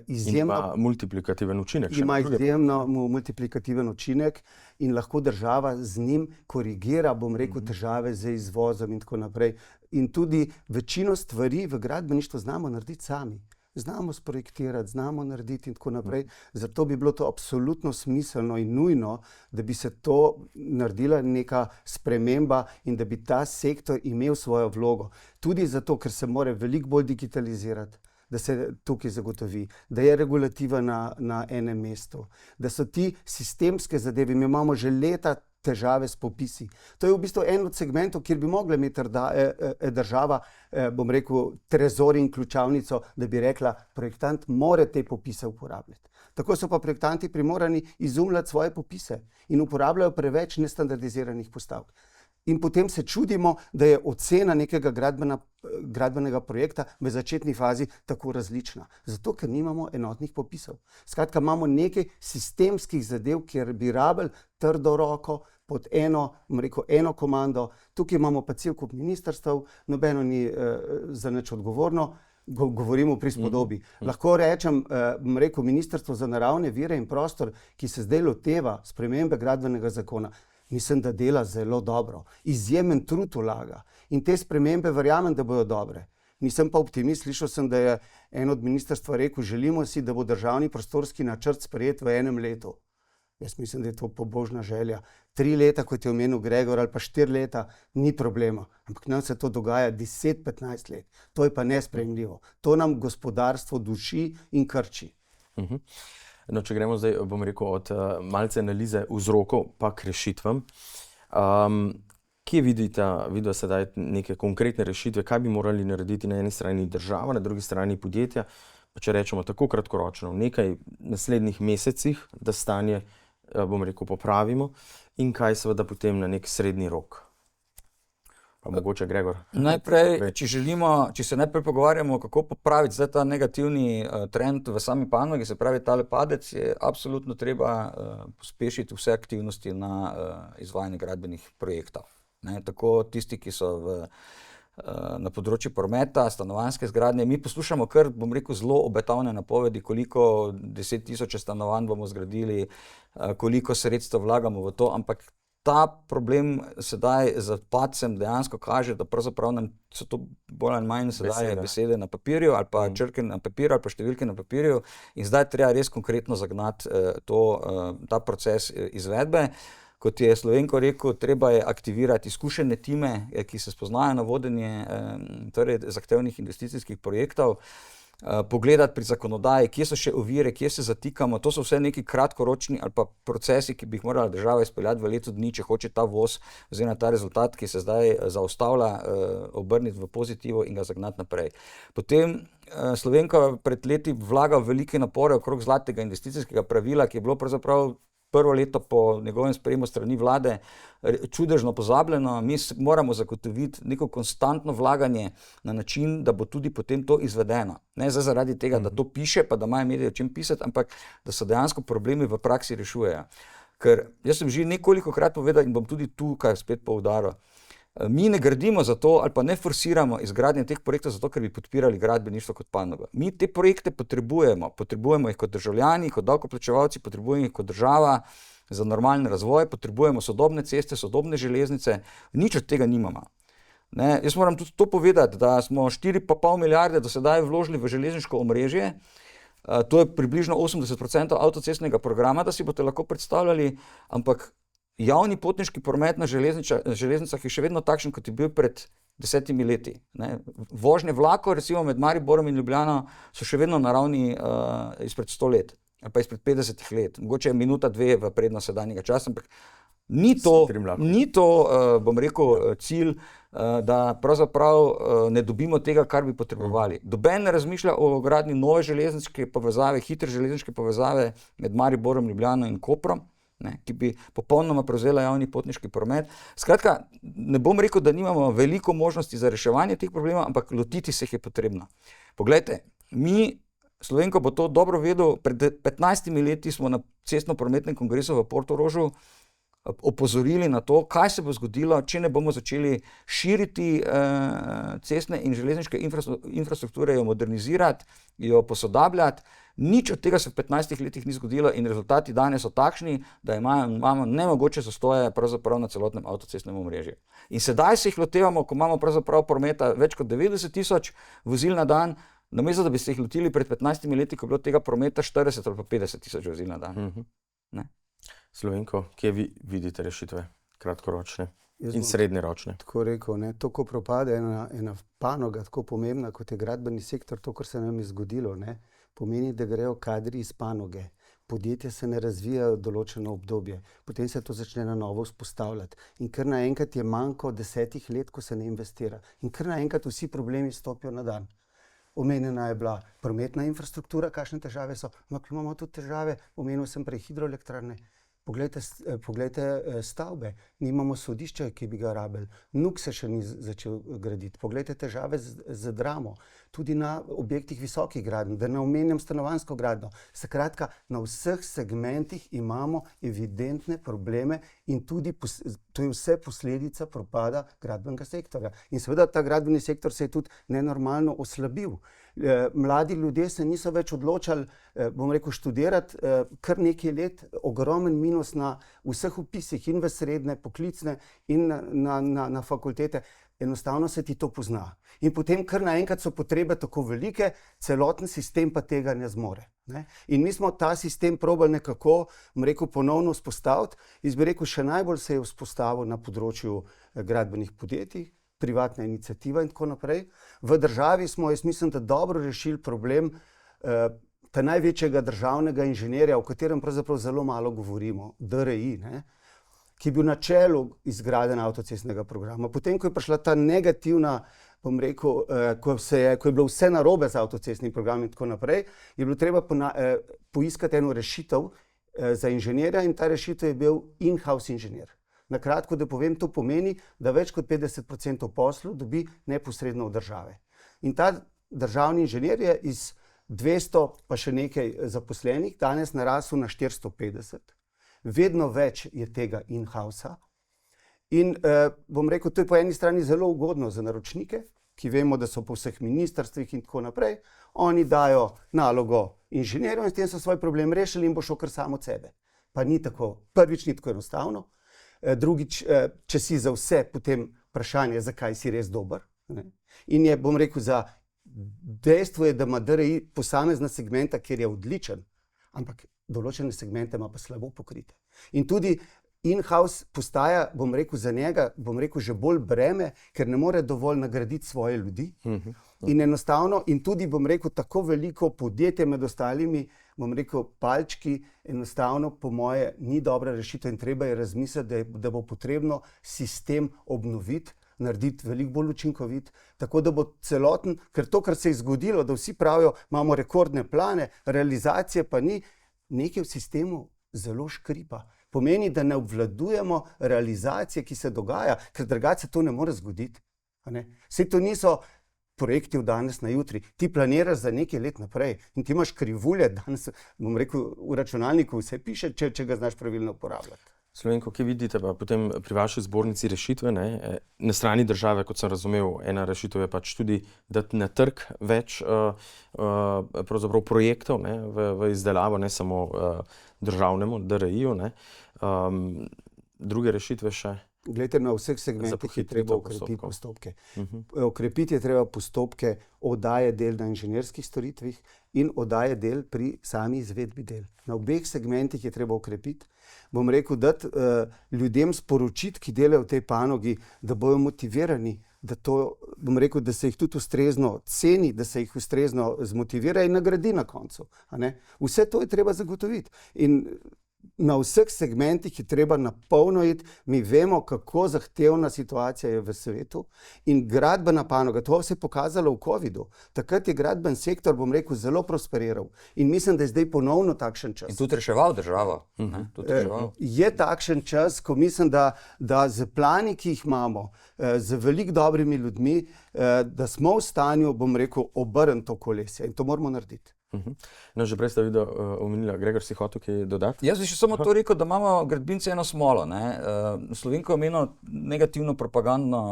S1: In pa multiplikativen učinek.
S3: Ima izjemno multiplikativen učinek in lahko država z njim korigira, bom rekel, težave z izvozom in tako naprej. In tudi večino stvari v gradbeništvu znamo narediti sami. Znamo sprojektirati, znamo narediti in tako naprej. Zato bi bilo to absolutno smiselno in nujno, da bi se to naredila neka sprememba in da bi ta sektor imel svojo vlogo. Tudi zato, ker se mora veliko bolj digitalizirati, da se tukaj zagotovi, da je regulativa na enem mestu, da so ti sistemske zadeve. Mi imamo že leta težave s popisi. To je v bistvu en od segmentov, kjer bi mogla imeti država, bom rekel, trezor in ključavnico, da bi rekla, projektant mora te popise uporabljati. Tako so pa projektanti primorani izumljati svoje popise in uporabljajo preveč nestandardiziranih postavk. In potem se čudimo, da je ocena nekega gradbenega projekta v začetni fazi tako različna. Zato, ker nimamo enotnih popisov. Skratka, imamo nekaj sistemskih zadev, kjer bi rabili trdo roko pod eno komando. Tukaj imamo pa cel kup ministrstev, nobeno ni za nič odgovorno. Govorimo pri spodobi. Lahko rečem, Ministrstvo za naravne vire in prostor, ki se zdaj loteva spremembe gradbenega zakona, mislim, da dela zelo dobro. Izjemen trud vlaga. In te spremembe verjamem, da bodo dobre. Nisem pa optimist, slišal sem, da je en od ministrstva rekel, želimo si, da bo državni prostorski načrt sprejet v 1 letu. Jaz mislim, da je to pobožna želja. 3 leta, kot je omenil Gregor, ali pa 4 leta, ni problema. Ampak nam se to dogaja 10-15 let. To je pa nesprejemljivo. To nam gospodarstvo duši in krči.
S1: No, če gremo zdaj, bom rekel, od malce analize vzrokov pa k rešitvam. Kje vidite sedaj neke konkretne rešitve, kaj bi morali narediti na eni strani država, na drugi strani podjetja, pa če rečemo tako kratkoročno, v nekaj naslednjih mesecih, da stanje, bom rekel, popravimo in kaj seveda potem na nek srednji rok? Pa mogoče Gregor.
S2: Najprej, če se najprej pogovarjamo, kako popraviti zdaj ta negativni trend v sami panogi, se pravi tale padec, je absolutno treba pospešiti vse aktivnosti na izvajanju gradbenih projektov. Tako tisti, ki so na področju prometa, stanovanjske zgradnje. Mi poslušamo kar, bom rekel, zelo obetavne napovedi, koliko 10.000 stanovanj bomo zgradili, koliko sredstev vlagamo v to, ampak ta problem sedaj z padcem dejansko kaže, da pravzaprav nam so to bolj ali manj sedaj besede na papirju ali pa črke na papirju ali pa številke na papirju in zdaj treba res konkretno zagnati ta proces izvedbe. Kot je Slovenko rekel, treba je aktivirati izkušene time, ki se spoznajo na vodenje torej zahtevnih investicijskih projektov, pogledati pri zakonodaji, kje so še ovire, kje se zatikamo. To so vse neki kratkoročni ali pa procesi, ki bi jih morala država izpeljati v letu dni, če hoče ta voz oziroma ta rezultat, ki se zdaj zaustavlja, obrniti v pozitivo in ga zagnati naprej. Potem Slovenka pred leti vlaga velike napore okrog zlatega investicijskega pravila, ki je bilo pravzaprav prvo leto po njegovem sprejemu strani vlade čudežno pozabljeno. Mi moramo zagotoviti neko konstantno vlaganje na način, da bo tudi potem to izvedeno. Ne zdaj zaradi tega, da to piše, pa da imajo medije o čem pisati, ampak da se dejansko problemi v praksi rešujejo. Ker jaz sem že nekolikokrat povedal in bom tudi tukaj spet poudaril, mi ne gradimo zato ali pa ne forsiramo izgradnje teh projektov zato, ker bi podpirali gradbeništvo kot panogo. Mi te projekte potrebujemo jih kot državljani, kot davkoplačevalci, potrebujemo jih kot država za normalen razvoj, potrebujemo sodobne ceste, sodobne železnice, nič od tega nimamo. Jaz moram tudi to povedati, da smo 4,5 milijarde do sedaj vložili v železniško omrežje, to je približno 80% avtocestnega programa, da si boste lahko predstavljali, ampak javni potniški promet na železnicah je še vedno takšen, kot je bil pred 10 leti. Vožnje vlakov, recimo med Mariborom in Ljubljano, so še vedno na ravni izpred 100 let, ali pa izpred 50 let. Mogoče je minuta, dve v prednost sedanjega časa, ampak ni to, bom rekel, cilj, da pravzaprav ne dobimo tega, kar bi potrebovali. Noben ne razmišlja o gradnji nove železniške povezave, hitre železniške povezave med Mariborom, Ljubljano in Koprom, ki bi popolnoma prevzela javni potniški promet. Skratka, ne bom rekel, da nimamo veliko možnosti za reševanje teh problemov, ampak lotiti se jih je potrebno. Poglejte, Slovenko bo to dobro vedel, pred 15 leti smo na cestno-prometnem kongresu v Portorožu opozorili na to, kaj se bo zgodilo, če ne bomo začeli širiti cestne in železniške infrastrukture, jo modernizirati, jo posodabljati. Nič od tega se v 15 letih ni zgodilo in rezultati danes so takšni, da imamo nemogoče zastoje pravzaprav na celotnem avtocestnem omrežju. In sedaj se jih lotevamo, ko imamo pravzaprav prometa več kot 90.000 vozil na dan, namesto da bi se jih lotili pred 15 leti, ko je bilo tega prometa 40 ali pa 50.000 vozil na dan.
S1: Slovenko, kje vi vidite rešitve kratkoročne in srednjeročne?
S3: Tako rekel, to, ko propade ena panoga, tako pomembna, kot je gradbeni sektor, to, kar se nam je zgodilo, pomeni, da grejo kadri iz panoge. Podjetja se ne razvijajo določeno obdobje, potem se to začne na novo vzpostavljati. In kar naenkrat je manjko 10 let, ko se ne investira. In kar naenkrat vsi problemi stopijo na dan. Omenjena je bila prometna infrastruktura, kakšne težave so, ampak imamo tudi težave, omenil sem prej hidroelektrarne. Poglejte stavbe, nimamo sodišča, ki bi ga rabili, NUK se še ni začel graditi. Poglejte težave z Dramo, tudi na objektih visokih gradenj, da ne omenjam stanovanjsko gradnjo. Skratka, na vseh segmentih imamo evidentne probleme in tudi to je vse posledica propada gradbenega sektorja. In seveda ta gradbeni sektor se je tudi nenormalno oslabil. Mladi ljudje se niso več odločali, bom rekel, študirati kar nekaj let, ogromen minus na vseh vpisih in v srednje, poklicne in na fakultete. Enostavno se ti to pozna. In potem kar naenkrat so potrebe tako velike, celoten sistem pa tega ne zmore. In mi smo ta sistem probali nekako, bom rekel, ponovno vzpostaviti. Jaz bi rekel, še najbolj se je vzpostavil na področju gradbenih podjetij, privatna iniciativa in tako naprej. V državi smo, jaz mislim, da dobro rešili problem ta največjega državnega inženirja, o katerem pravzaprav zelo malo govorimo, DRI, ne, ki je bil na čelu izgradenja avtocestnega programa. Potem, ko je prišla ta negativna, bom rekel, ko je bilo vse narobe z avtocestnim programom in tako naprej, je bilo treba poiskati eno rešitev za inženirja in ta rešitev je bil in-house inženir. Na kratko, da povem, to pomeni, da več kot 50% poslov dobi neposredno od države. In ta državni inženir je iz 200 pa še nekaj zaposlenih danes narasel na 450. Vedno več je tega in-housea. In bom rekel, to je po eni strani zelo ugodno za naročnike, ki vemo, da so po vseh ministrstvih in tako naprej. Oni dajo nalogo inženirju in s tem so svoj problem rešili in bo šel kar samo od sebe. Pa ni tako, prvič ni tako enostavno. Drugič, če si za vse, potem vprašanje, zakaj si res dober. Ne? In je, bom rekel, dejstvo je, da ima DRI posamezna segmenta, kjer je odličen, ampak določene segmente ima pa slabo pokrite. In tudi in-house postaja, bom rekel, za njega, bom rekel, že bolj breme, ker ne more dovolj nagraditi svoje ljudi. In enostavno, in tudi, bom rekel, tako veliko podjetje med ostalimi, bom rekel, palčki, enostavno po moje ni dobra rešitev in treba je razmisliti, da bo potrebno sistem obnoviti, narediti veliko bolj učinkovit, tako da bo celoten, ker to, kar se je zgodilo, da vsi pravijo, imamo rekordne plane, realizacije pa ni, nekaj v sistemu zelo škripa. Pomeni, da ne obvladujemo realizacije, ki se dogaja, ker drugače to ne more zgoditi. Saj to niso projekti od danes na jutri. Ti planiraš za nekaj let naprej in ti imaš krivulje, danes, bom rekel, v računalniku vse piše, če ga znaš pravilno uporabljati.
S1: Slovenko, kje vidite pa potem pri vaši zbornici rešitve? Ne? Na strani države, kot sem razumel, ena rešitev je pač tudi dati na trg več pravzaprav projektov, ne? V izdelavo, ne samo državnemu, DRI-ju. Druge rešitve še?
S3: Glejte, na vseh segmentih je treba okrepiti postopke. Okrepiti je treba postopke oddaje del na inženirskih storitvih in oddaje del pri sami izvedbi del. Na obeh segmentih je treba okrepiti. Bom rekel, dati ljudem sporočiti, ki delajo v tej panogi, da bojo motivirani, da to, bom rekel, da se jih tudi ustrezno ceni, da se jih ustrezno zmotivira in nagradi na koncu. Vse to je treba zagotoviti. In na vseh segmentih je treba napolno iti. Mi vemo, kako zahtevna situacija je v svetu in gradbena panoga, to se je pokazalo v covidu. Takrat je gradben sektor, bom rekel, zelo prosperiral in mislim, da je zdaj ponovno takšen čas.
S2: In tudi reševal državo.
S3: Je takšen čas, ko mislim, da z plani, ki jih imamo, z veliko dobrimi ljudmi, da smo v stanju, bom rekel, obrniti to kolesje in to moramo narediti.
S1: No, že prej ste omenila, Gregor, si hotel kaj dodati?
S2: Jaz bi še samo to rekel, da imamo gradbinci eno smolo. Slovenko je omenil negativno propagandno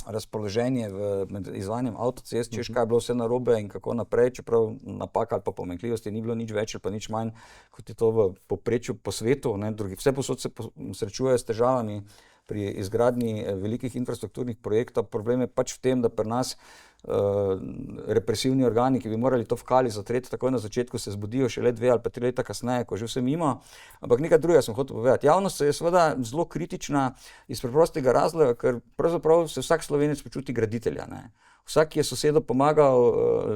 S2: razpoloženje med izvajanjem avtocest, češ kaj je bilo vse narobe in kako naprej, čeprav napak ali pa pomanjkljivosti ni bilo nič več ali pa nič manj, kot je to v povprečju po svetu. Vse posod se srečujejo s težavami pri izgradnji velikih infrastrukturnih projektov. Problem je pač v tem, da pri nas represivni organi, ki bi morali to v kali zatreti takoj na začetku, se zbudijo šele 2 ali pa 3 leta kasneje, ko že vse mimo. Ampak nekaj drugega sem hotel povedati. Javnost je seveda zelo kritična iz preprostega razloga, ker pravzaprav se vsak Slovenec počuti graditelja. Vsak je sosedu pomagal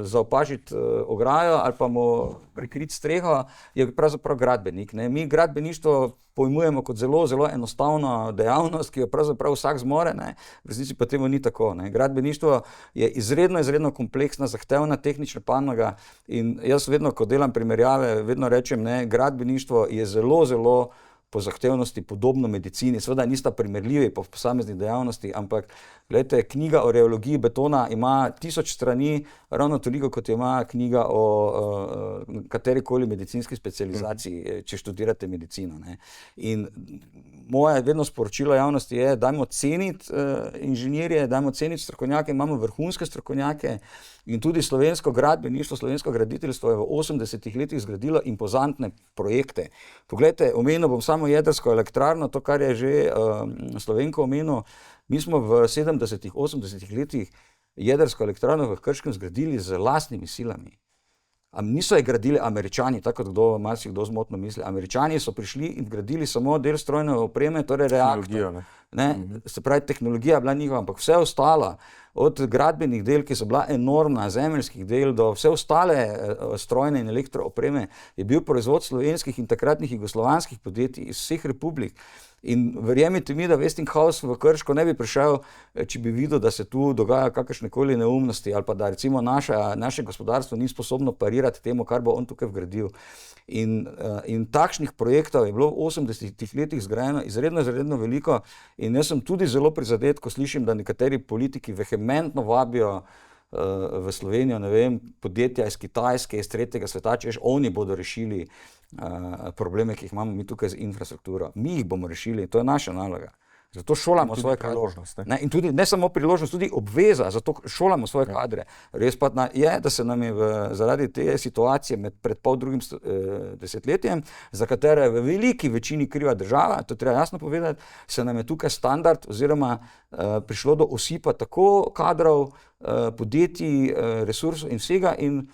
S2: zaopažiti ograjo ali pa mu prikriti streho, je pravzaprav gradbenik. Mi gradbeništvo pojmujemo kot zelo, zelo enostavno dejavnost, ki jo pravzaprav vsak zmore, v resnici pa temu ni tako. Gradbeništvo je izredno kompleksna, zahtevna tehnična panoga in jaz vedno, ko delam primerjave, vedno rečem, gradbeništvo je zelo po zahtevnosti podobno medicini, seveda nista primerljivi po posamezni dejavnosti, ampak gledajte, knjiga o reologiji betona ima 1000 strani, ravno toliko, kot ima knjiga o katerikoli medicinski specializaciji, če študirate medicino. In moje vedno sporočilo javnosti je, dajmo ceniti inženirje, dajmo ceniti strokovnjake, imamo vrhunske strokovnjake in tudi slovensko gradbeništvo, slovensko graditeljstvo je v 80-ih letih zgradilo impozantne projekte. Poglejte, omenil bom samo jedrsko elektrarno, to, kar je že Slovenko omenil. Mi smo v 70-ih, 80-ih letih jedrsko elektrarno v Krškem zgradili z lastnimi silami. Niso je gradili Američani, tako kot marsikdo zmotno misli. Američani so prišli in gradili samo del strojne opreme, torej reaktor. Se pravi, tehnologija je bila njihova, ampak vse ostalo, od gradbenih del, ki so bila enormna, zemeljskih del, do vse ostale strojne in elektroopreme, je bil proizvod slovenskih in takratnih jugoslovanskih podjetij iz vseh republik. In verjemite mi, da Westinghouse v Krško ne bi prišel, če bi videl, da se tu dogaja kakršnekoli neumnosti ali pa da recimo naše gospodarstvo ni sposobno parirati temu, kar bo on tukaj vgradil. In takšnih projektov je bilo v 80-ih letih zgrajeno izredno veliko in jaz sem tudi zelo prizadet, ko slišim, da nekateri politiki vehementno vabijo v Slovenijo, ne vem, podjetja iz Kitajske, iz tretjega sveta, češ oni bodo rešili probleme, ki jih imamo mi tukaj z infrastrukturo. Mi jih bomo rešili, to je naša naloga. Zato šolamo svoje kadre. In tudi ne samo priložnost, tudi obveza, zato šolamo svoje kadre. Res pa je, da se nam je zaradi te situacije pred poldrugim desetletjem, za katero je v veliki večini kriva država, to treba jasno povedati, se nam je tukaj standard oziroma prišlo do osipa tako kadrov, podjetij, resursov in vsega in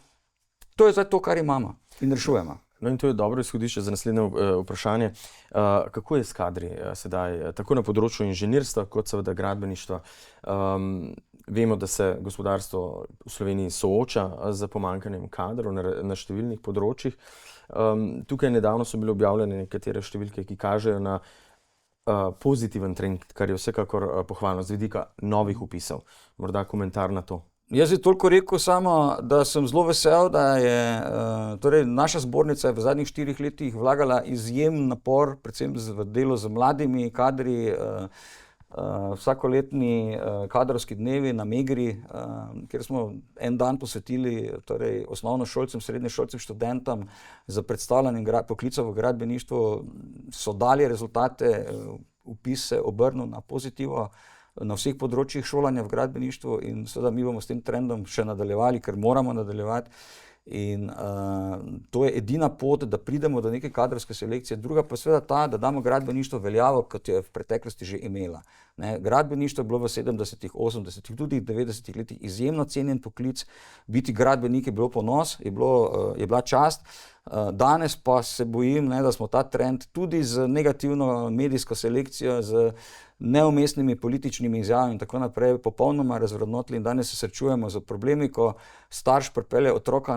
S2: to je zdaj to, kar imamo in rešujemo.
S1: No in to je dobro izhodišče za naslednje vprašanje. Kako je s kadri sedaj, tako na področju inženirstva, kot seveda gradbeništva? Vemo, da se gospodarstvo v Sloveniji sooča z pomanjkanjem kadrov na številnih področjih. Tukaj nedavno so bile objavljene nekatere številke, ki kažejo na pozitiven trend, kar je vsekakor pohvalno z vidika novih vpisov. Morda komentar na to.
S2: Jaz bi toliko rekel samo, da sem zelo vesel, da je naša zbornica v zadnjih 4 letih vlagala izjemen napor, predvsem v delo z mladimi kadri, vsakoletni kadrovski dnevi na Megri, kjer smo en dan posvetili osnovnošolcem, srednješolcem, študentom za predstavljanje poklicov v gradbeništvu, so dali rezultate, vpis se obrnil na pozitivo na vseh področjih šolanja v gradbeništvu in seveda mi bomo s tem trendom še nadaljevali, ker moramo nadaljevati. In to je edina pot, da pridemo do neke kadrovske selekcije. Druga pa seveda ta, da damo gradbeništvo veljavo, kot je v preteklosti že imela. Gradbeništvo je bilo v 70-ih, 80-ih, tudi 90-ih letih izjemno cenjen poklic. Biti gradbenik je bilo ponos, je bila čast. Danes pa se bojim, da smo ta trend tudi z negativno medijsko selekcijo, z neumestnimi političnimi izjavami in tako naprej popolnoma razvrednotili in danes se srečujemo z problemi, ko starš pripelje otroka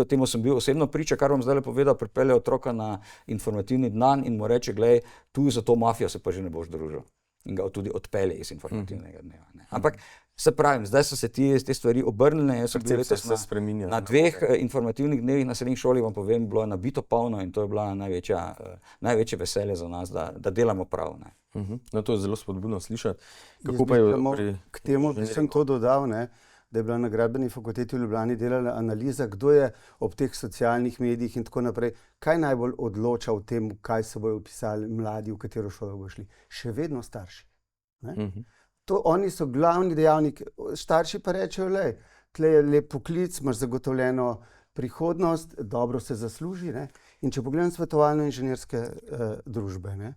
S2: temu sem bil osebno priča, kar bom zdaj povedal, pripelje otroka na informativni dan in mu reče, glej, tu za to mafijo se pa že ne boš družil. In ga tudi odpelje iz informativnega dneva. Ampak se pravim, zdaj so se te stvari obrnile. Jaz sem bil letos na 2 informativnih dnevih na srednji šoli, vam povem, bilo je nabito polno in to je bila največje veselje za nas, da delamo prav.
S1: No, to je zelo spodbudno slišati.
S3: Kako pa je k temu, da sem to dodal, da je bila na Gradbeni fakulteti v Ljubljani delala analiza, kdo je ob teh socialnih medijih in tako naprej, kaj najbolj odloča o tem, kaj se bojo vpisali mladi, v katero šolo bojo šli. Še vedno starši. Oni so glavni dejavniki. Starši pa rečejo, tle je lep poklic, imaš zagotovljeno prihodnost, dobro se zasluži. In če pogledam svetovalno-inženirske družbe,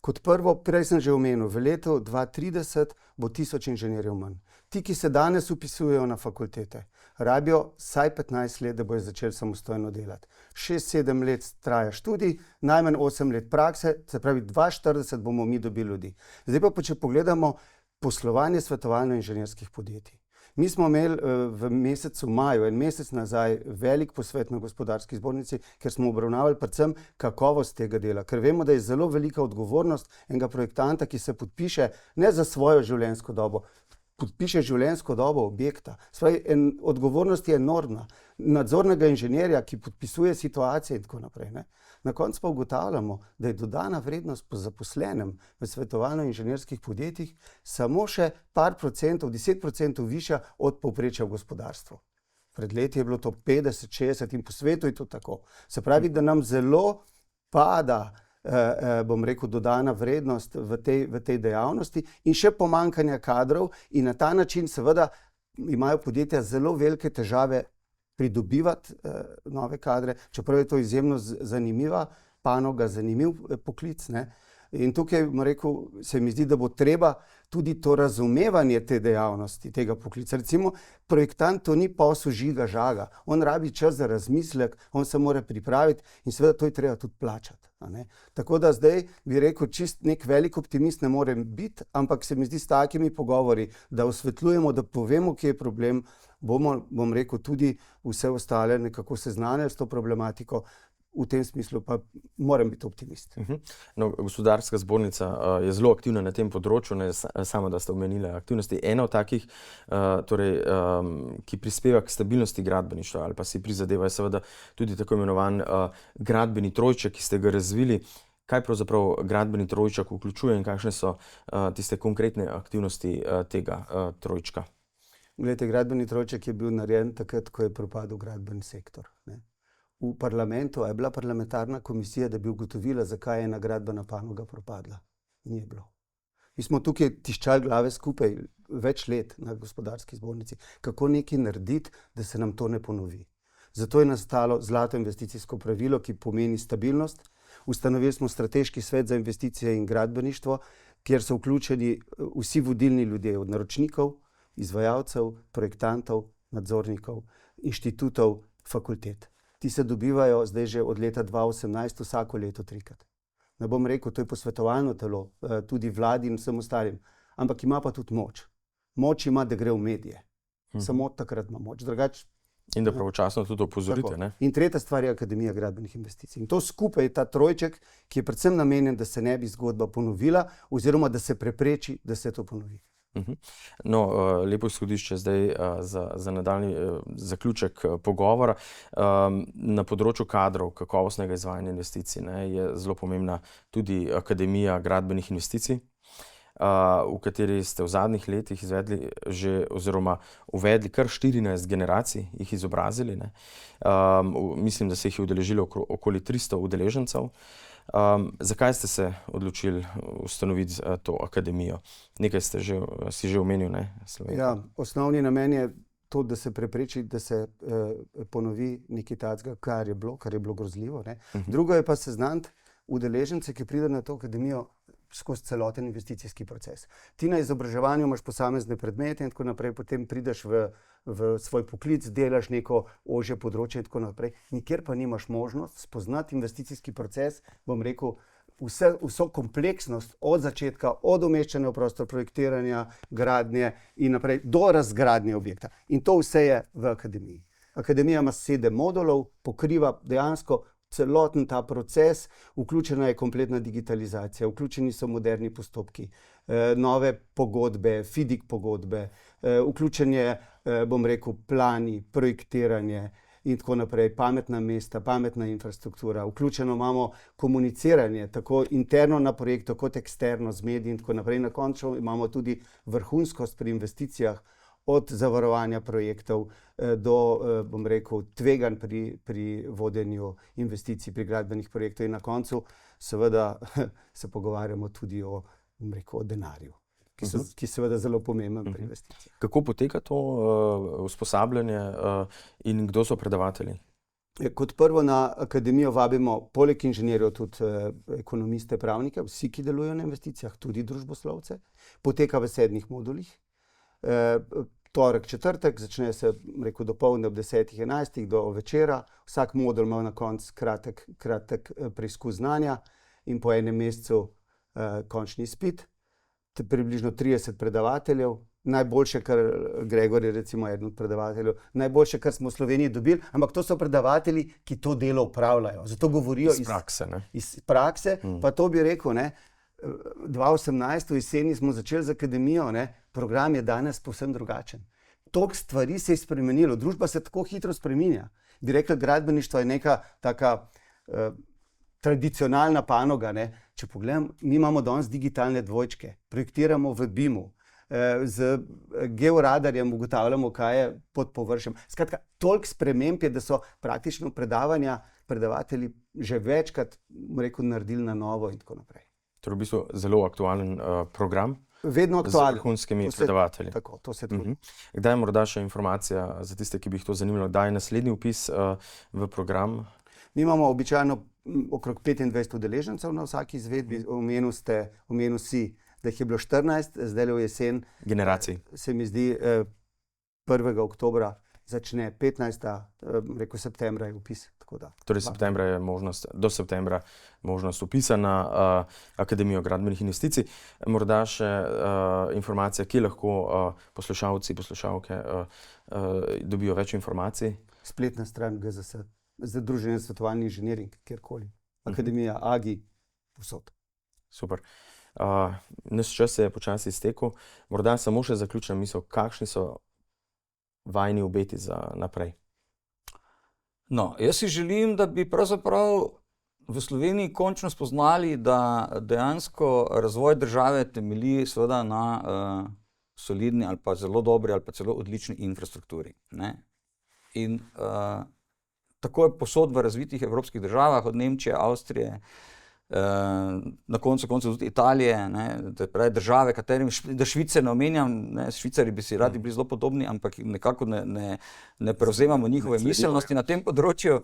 S3: kot prvo, prej sem že omenil, v letu 2030 bo 1000 inženirjev manj. Ti, ki se danes vpisujejo na fakultete, rabijo vsaj 15 let, da bojo začeli samostojno delati. 6-7 let traja študij, najmanj 8 let prakse, se pravi 2040 bomo mi dobili ljudi. Zdaj pa, če pogledamo poslovanje svetovalno-inženirskih podjetij. Mi smo imeli v mesecu maju, en mesec nazaj, velik posvet na Gospodarski zbornici, ker smo obravnavali predvsem kakovost tega dela, ker vemo, da je zelo velika odgovornost enega projektanta, ki se podpiše ne za svojo življenjsko dobo, podpiše življenjsko dobo objekta. Spravi, odgovornost je enormna. Nadzornega inženirja, ki podpisuje situacije in tako naprej. Na koncu pa ugotavljamo, da je dodana vrednost po zaposlenem v svetovalno-inženirskih podjetjih samo še par procentov, 10% višja od povprečja v gospodarstvu. Pred leti je bilo to 50-60 in po svetu je to tako. Se pravi, da nam zelo pada bom rekel, dodana vrednost v tej dejavnosti in še pomanjkanja kadrov in na ta način seveda imajo podjetja zelo velike težave pridobivati nove kadre, čeprav je to izjemno zanimiva panoga, zanimiv poklic. In tukaj, rekel, se mi zdi, da bo treba tudi to razumevanje te dejavnosti, tega poklica. Recimo, projektant to ni posel žiga žaga, on rabi čas za razmislek, on se mora pripraviti in seveda to je treba tudi plačati. Tako da zdaj bi rekel, čist nek velik optimist ne morem biti, ampak se mi zdi s takimi pogovori, da osvetljujemo, da povemo, kje je problem, bom rekel, tudi vse ostale nekako seznanili s to problematiko. V tem smislu pa moram biti optimist.
S1: No, Gospodarska zbornica je zelo aktivna na tem področju, ne samo, da ste omenili aktivnosti. Ena od takih, ki prispeva k stabilnosti gradbeništva ali pa si prizadeva, je seveda tudi tako imenovan gradbeni trojček, ki ste ga razvili. Kaj pravzaprav gradbeni trojček vključuje in kakšne so tiste konkretne aktivnosti tega trojčka?
S3: Glejte, gradbeni trojček je bil narejen takrat, ko je propadel gradbeni sektor. V parlamentu je bila parlamentarna komisija, da bi ugotovila, zakaj je ena gradbena panoga propadla. Ni je bilo. Mi smo tukaj tiščali glave skupaj več let na Gospodarski zbornici, kako nekaj narediti, da se nam to ne ponovi. Zato je nastalo zlato investicijsko pravilo, ki pomeni stabilnost. Ustanovili smo strateški svet za investicije in gradbeništvo, kjer so vključeni vsi vodilni ljudje, od naročnikov, izvajalcev, projektantov, nadzornikov, inštitutov, fakultet. Ti se dobivajo zdaj že od leta 2018 vsako leto 3-krat. Ne bom rekel, to je posvetovalno telo, tudi vladi in vsem ostalim, ampak ima pa tudi moč. Moč ima, da gre v medije. Samo takrat ima moč.
S1: In da pravočasno tudi opozorite. Ne?
S3: In tretja stvar je Akademija gradbenih investicij. In to skupaj je ta trojček, ki je predvsem namenjen, da se ne bi zgodba ponovila oziroma da se prepreči, da se to ponovi.
S1: No, lepo izhodišče zdaj za nadaljnji zaključek pogovora. Na področju kadrov, kakovostnega izvajanja investicij, je zelo pomembna tudi Akademija gradbenih investicij, v kateri ste v zadnjih letih izvedli že oziroma uvedli kar 14 generacij, jih izobrazili. Mislim, da se jih je udeležilo okoli 300 udeležencev. Zakaj ste se odločili ustanoviti to akademijo? Nekaj ste si že omenil, ne?
S3: Ja, osnovni namen je to, da se prepreči, da se ponovi nekaj takega, kar je bilo grozljivo. Drugo je pa seznaniti udeležence, ki pridejo na to akademijo skozi celoten investicijski proces. Ti na izobraževanju imaš posamezne predmete in tako naprej, potem prideš v svoj poklic, delaš neko ožje področje in tako naprej. Nikjer pa nimaš možnost spoznati investicijski proces, bom rekel, vso kompleksnost od začetka, od umeščanja v prostor, projektiranja, gradnje in naprej do razgradnje objekta. In to vse je v akademiji. Akademija ima 7 modulov, pokriva dejansko celoten ta proces, vključena je kompletna digitalizacija, vključeni so moderni postopki, nove pogodbe, FIDIC pogodbe, vključen je, bom rekel, plani, projektiranje in tako naprej, pametna mesta, pametna infrastruktura, vključeno imamo komuniciranje, tako interno na projektu, kot eksterno z mediji in tako naprej. Na koncu imamo tudi vrhunskost pri investicijah, od zavarovanja projektov do, bom rekel, tveganj pri vodenju investicij, pri gradbenih projektov in na koncu seveda se pogovarjamo tudi o, bom rekel, o denarju, ki seveda zelo pomemben pri investicijah.
S1: Kako poteka to usposabljanje in kdo so predavatelji?
S3: Kot prvo na akademijo vabimo poleg inženirjev tudi ekonomiste, pravnike, vsi, ki delujejo na investicijah, tudi družboslovce. Poteka v 7 modulih. Torek, četrtek, začne se, rekel, dopoldne ob 10:11 do večera. Vsak modul ima na koncu kratek preizkus znanja in po enem mesecu končni izpit. Približno 30 predavateljev. Najboljše, kar Gregor je recimo eden od predavateljev, najboljše, kar smo v Sloveniji dobili, ampak to so predavatelji, ki to delo upravljajo. Zato govorijo iz prakse, pa to bi rekel, 2018 v jeseni smo začeli z akademijo, program je danes povsem drugačen. Toliko stvari se je spremenilo, družba se tako hitro spreminja. Bi rekla, gradbeništvo je neka taka tradicionalna panoga. Če pogledam, mi imamo danes digitalne dvojčke, projektiramo v BIM-u, z georadarjem ugotavljamo, kaj je pod površjem. Skratka, toliko sprememb je, da so praktično predavatelji že večkrat, rekel, naredili na novo in tako naprej.
S1: Torej v bistvu zelo aktualen program.
S3: Vedno aktualen.
S1: Z vrhunskimi predavatelji.
S3: Tako, to se trudi.
S1: Kdaj je morda še informacija za tiste, ki bi jih to zanimalo, kdaj je naslednji vpis v program?
S3: Mi imamo običajno okrog 25 udeležencev na vsaki izvedbi. Omenil si, da jih je bilo 14, zdaj v jesen.
S1: Generacij.
S3: Se mi zdi 1. oktobra začne 15. Rekel septembra je upis.
S1: Torej septembra je do septembra možnost upisa na Akademijo gradbenih investicij. Morda še informacija, kje lahko poslušalci, poslušalke dobijo več informacij?
S3: Spletna stran GZS, Združenje za svetovalni inženiring, kjerkoli. Akademija, AGI, povsod.
S1: Super. Naš čas je počasi iztekel. Morda samo še zaključna misel, kakšni so vajni obeti za naprej?
S2: No, jaz si želim, da bi pravzaprav v Sloveniji končno spoznali, da dejansko razvoj države temelji seveda na solidni ali pa zelo dobri ali pa celo odlični infrastrukturi. Ne? In tako je posod v razvitih evropskih državah, od Nemčije, Avstrije, na koncu tudi Italije, pravi države, katerim, da Švice ne omenjam, Švicari bi si radi bili zelo podobni, ampak nekako ne prevzemamo njihove miselnosti na tem področju.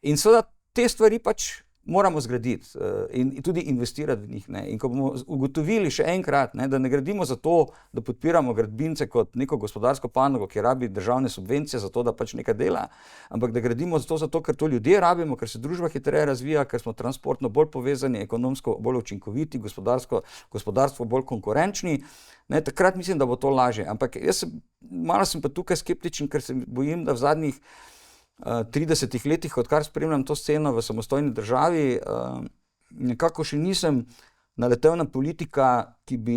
S2: In seveda te stvari pač moramo zgraditi in tudi investirati v njih. In ko bomo ugotovili še enkrat, da ne gradimo zato, da podpiramo gradbince kot neko gospodarsko panogo, ki rabi državne subvencije za to, da pač nekaj dela, ampak da gradimo zato, ker to ljudje rabimo, ker se družba hitreje razvija, ker smo transportno bolj povezani, ekonomsko bolj učinkoviti, gospodarstvo bolj konkurenčni, takrat mislim, da bo to lažje. Ampak malo sem pa tukaj skeptičen, ker se bojim, da v zadnjih 30 letih, odkar spremljam to sceno v samostojni državi, nekako še nisem naletel na politika, ki bi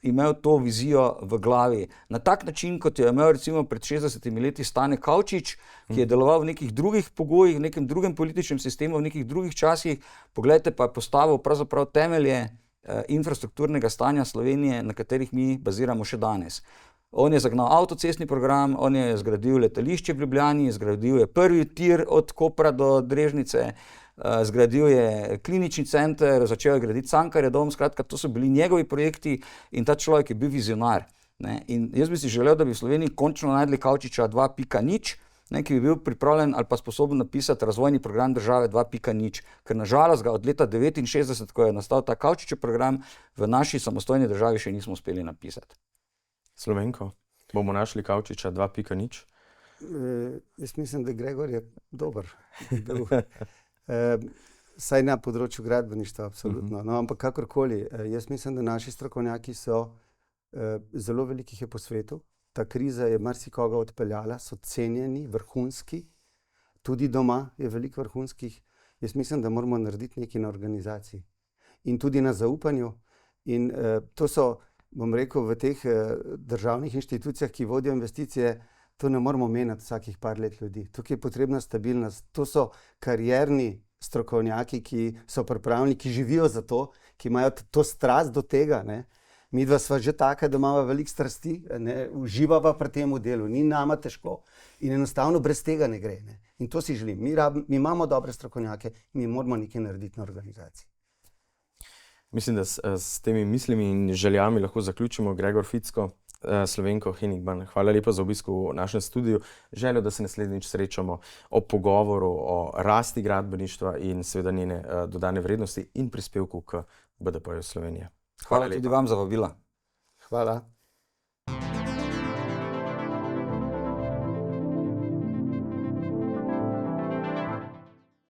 S2: imel to vizijo v glavi. Na tak način, kot jo je imel recimo pred 60 leti Stane Kavčič, ki je deloval v nekih drugih pogojih, v nekem drugem političnem sistemu, v nekih drugih časih, poglejte, pa je postavil pravzaprav temelje infrastrukturnega stanja Slovenije, na katerih mi baziramo še danes. On je zagnal avtocestni program, on je zgradil letališče v Ljubljani, zgradil je prvi tir od Kopra do Drežnice, zgradil je klinični center, začel je graditi Cankarjev dom, skratka, to so bili njegovi projekti in ta človek je bil vizionar. In jaz bi si želel, da bi v Sloveniji končno najdli Kavčiča 2.0, ki bi bil pripravljen ali pa sposoben napisati razvojni program države 2.0, ker nažalost ga od leta 1969, ko je nastal ta Kavčičev program, v naši samostojni državi še nismo uspeli napisati.
S1: Slovenko, bomo našli Kavčiča 2.0?
S3: Jaz mislim, da Gregor je dober. Saj na področju gradbeništva, absolutno. No, ampak kakorkoli, jaz mislim, da naši strokovnjaki so zelo velikih je po svetu. Ta kriza je marsikoga odpeljala, so cenjeni, vrhunski. Tudi doma je veliko vrhunskih. Jaz mislim, da moramo narediti nekaj na organizaciji. In tudi na zaupanju. In to so, bom rekel, v teh državnih inštitucijah, ki vodijo investicije, to ne moramo menjati vsakih par let ljudi. Tukaj je potrebna stabilnost. To so karierni strokovnjaki, ki so pripravljeni, ki živijo za to, ki imajo to strast do tega. Mi dva sva že taka, da imamo veliko strasti, uživava pri tem delu, ni nama težko in enostavno brez tega ne gre. In to si želim. Mi imamo dobre strokovnjake in mi moramo nekaj narediti na organizaciji.
S1: Mislim, da s temi mislimi in željami lahko zaključimo. Gregor Ficko, Slovenko Henigman, hvala lepa za obisk v našem studiu. Željo, da se naslednjič srečamo ob pogovoru o rasti gradbeništva in seveda njene dodane vrednosti in prispevku k BDP-ju Slovenije.
S2: Hvala tudi vam za vabila.
S3: Hvala.